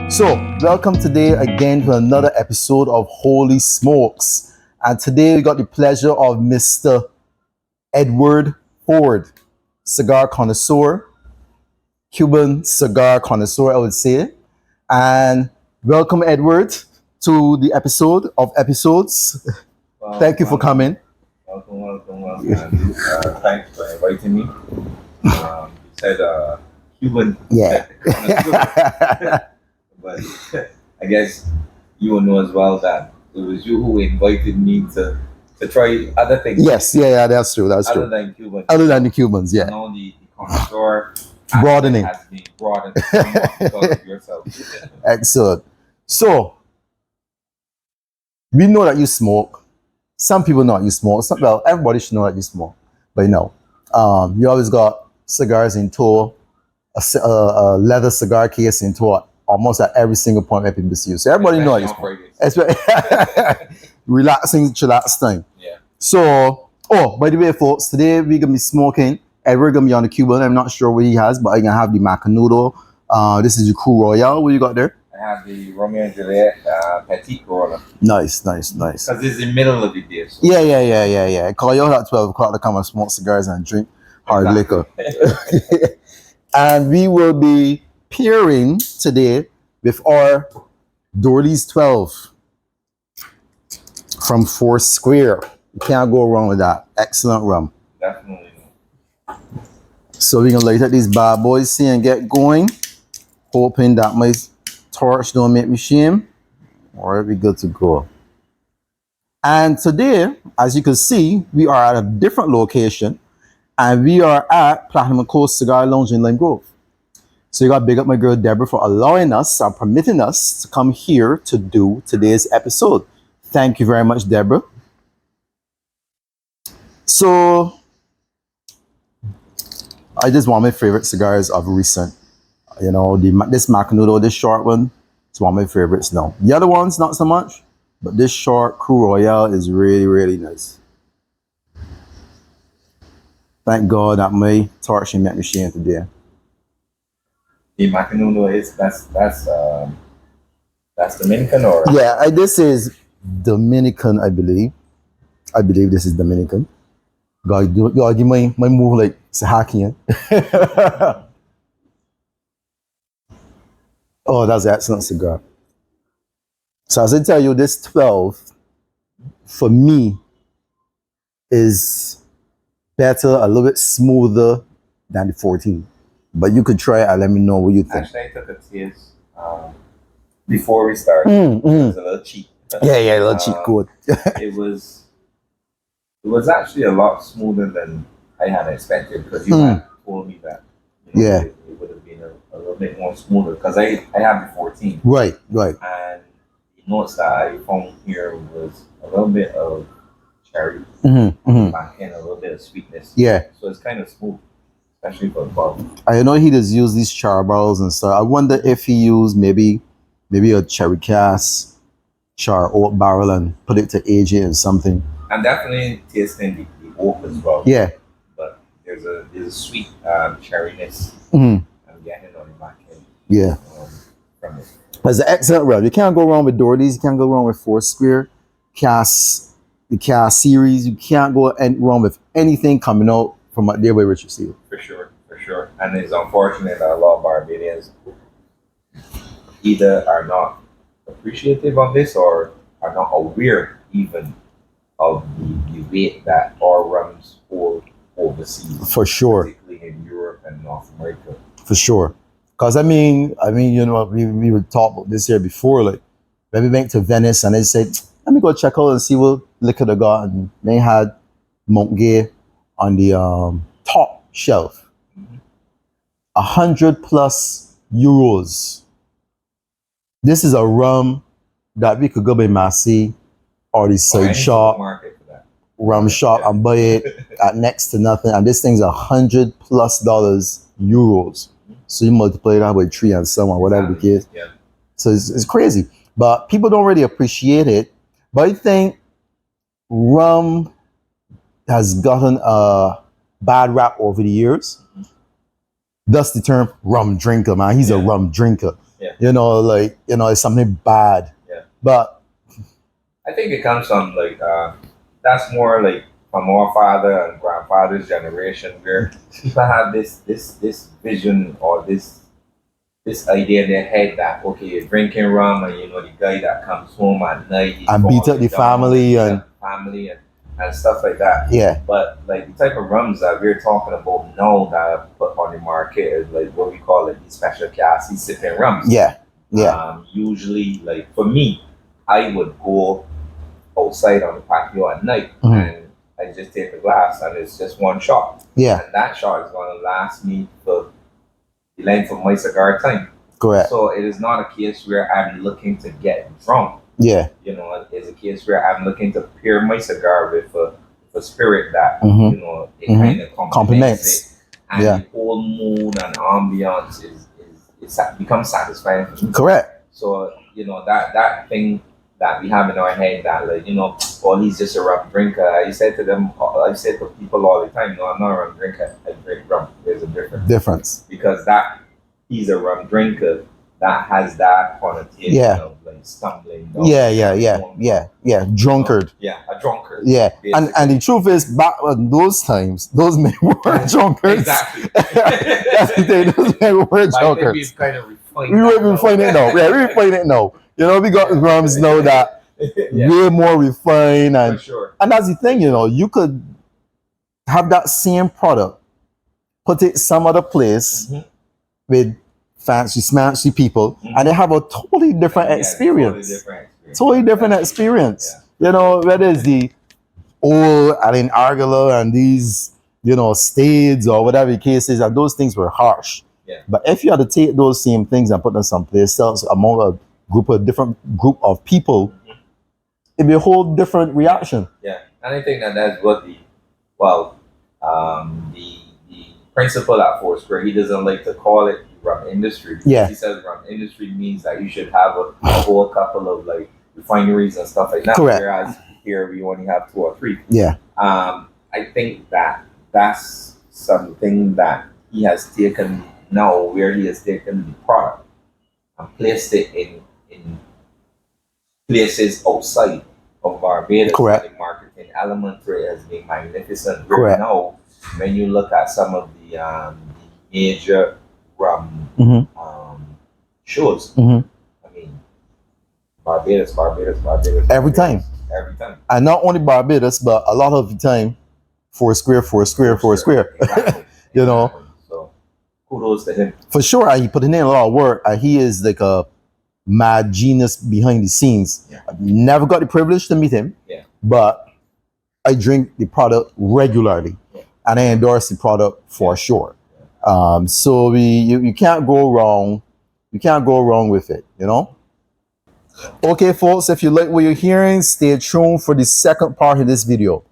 So, welcome today again to another episode of Holy Smokes. And today we got the pleasure of Mr. Edward Forde, cigar connoisseur, Cuban cigar connoisseur, I would say. And welcome, Edward, to the episode of episodes. Well, Thank you for coming. Welcome. Thanks for inviting me. You said Cuban. Yeah. But I guess you will know as well that it was you who invited me to try other things. Yes, yeah, that's true. That's other true. than Cuban. Other than the Cubans, yeah. Now the connoisseur Broadening. has been broadened because of yourself. Excellent. So, we know that you smoke. Some people know that you smoke. Well, everybody should know that you smoke. But you always got cigars in tow, a leather cigar case in tow, almost at every single point where people see you. So everybody knows you smoke. Relaxing, chillax time. Yeah. So, by the way, folks, today we're gonna be smoking. Edward gonna be on the Cuban. I'm not sure what he has, but I'm gonna have the Macanudo. This is the Royale. What you got there? I have the Romeo y Julieta Petit Corona. Nice. Because it's in the middle of the day. So. Yeah. Call you out at 12 o'clock to come and smoke cigars and drink hard liquor. And we will be pairing today with our Dorley's 12 from Foursquare. You can't go wrong with that. Excellent rum. Definitely. So we're gonna light up these bad boys here and get going. Hoping that my torch don't make me shame. Or it'll be good to go. And today, as you can see, we are at a different location. And we are at Platinum Coast Cigar Lounge in Lime Grove. So you got to big up my girl Deborah for allowing us and permitting us to come here to do today's episode. Thank you very much, Deborah. So I just want my favorite cigars of recent. This Macanudo, this short one, it's one of my favorites now. The other ones, not so much, but this short Cru Royale is really, really nice. Thank God that my torch and met machine today. The Macanudo that's Dominican or? Yeah, this is Dominican, I believe. I believe this is Dominican. God, give my move like Sahakian. Oh, that's an excellent cigar. So as I tell you, this 12 for me is better, a little bit smoother than the 14. But you could try it and let me know what you think. Actually, I took a taste before we started. It was a little cheap. Yeah, a little cheap code. It was actually a lot smoother than I had expected because you had told me that it would have been a little bit more smoother because I have the 14. Right. And the notes that I found here was a little bit of cherry, back in a little bit of sweetness. Yeah. So it's kind of smooth, especially for the bottle. I know he does use these char barrels and stuff. I wonder if he used maybe a cherry cask char oak barrel and put it to age it in something. I'm definitely tasting the oak as well. Yeah. But there's a sweet cherryness I'm getting on the back end. Yeah. From it. It's an excellent rum. You can't go wrong with Dorley's. You can't go wrong with Foursquare, the Cass series. You can't go wrong with anything coming out from their way Richard Steele. For sure. And it's unfortunate that a lot of Barbadians either are not appreciative of this or are not aware even of the weight that our rums hold overseas. For sure. Particularly in Europe and North America. For sure. Because I mean, we would talk about this here before, like when we went to Venice and they said, let me go check out and see what liquor they got. And they had Montgay on the top shelf. 100+ euros. This is a rum that we could go by Massey or the side shop, rum shop, and buy it at next to nothing. And this thing's $100+ euros. So you multiply that by 3 and so on, whatever the case. Yeah. So it's crazy. But people don't really appreciate it. But I think rum has gotten a bad rap over the years. Thus the term rum drinker, man. He's a rum drinker. Yeah. You know, like, you know, it's something bad. Yeah. But I think it comes from like that's more like from our father and grandfather's generation where people have this vision or this idea in their head that okay, you're drinking rum and you know the guy that comes home at night he's and beat up falling the down, family beat and up the family and stuff like that. yeah, But like the type of rums that we're talking about now that are put on the market is like what we call like these special classy sipping rums. yeah, yeah. Usually, like for me, I would go outside on the patio at night and I just take a glass and it's just one shot. Yeah. And that shot is going to last me for the length of my cigar time. Correct. So it is not a case where I'm looking to get drunk. Yeah. You know, it's a case where I'm looking to pair my cigar with a spirit that, you know, it kind of complements it. And the whole mood and ambiance becomes satisfying for me. Correct. So, you know, that thing that we have in our head that, like, you know, well, he's just a rum drinker. I said to people all the time, no, I'm not a rum drinker. I drink rum. There's a difference. Because that he's a rum drinker, that has that connotation of like stumbling down. Yeah. Drunkard. Yeah, a drunkard. Yeah. And the truth is, back in those times, those men were drunkards. Exactly. That's the thing. Those men were drunkards. We've kind of refined we refine it now. Yeah, we refine it now. You know, we got the rums now that way more refined and and that's the thing, you know, you could have that same product, put it some other place with fancy, smashy people, and they have a totally different experience. Totally different experience. You know, whether it's the old Alain Argala and these, you know, Stades or whatever the case is, and those things were harsh. Yeah. But if you had to take those same things and put them someplace else among a different group of people, it'd be a whole different reaction. Yeah, and I think that's what the principal at Foursquare, he doesn't like to call it rum industry. Yeah. He says rum industry means that you should have a whole couple of like refineries and stuff like that. Correct. Whereas here we only have 2 or 3. Yeah. I think that's something that he has taken now, where he has taken the product and placed it in places outside of Barbados. Correct. The marketing element for it has been magnificent. Correct. Now, when you look at some of the major rum shows, I mean, Barbados. Every time. And not only Barbados, but a lot of the time, Foursquare. Exactly. You know. So, kudos to him. For sure, and he put in a lot of work, and he is like a mad genius behind the scenes. Yeah. I've never got the privilege to meet him, but I drink the product regularly, and I endorse the product for sure. So you can't go wrong. You can't go wrong with it, you know? Okay, folks, if you like what you're hearing, stay tuned for the second part of this video.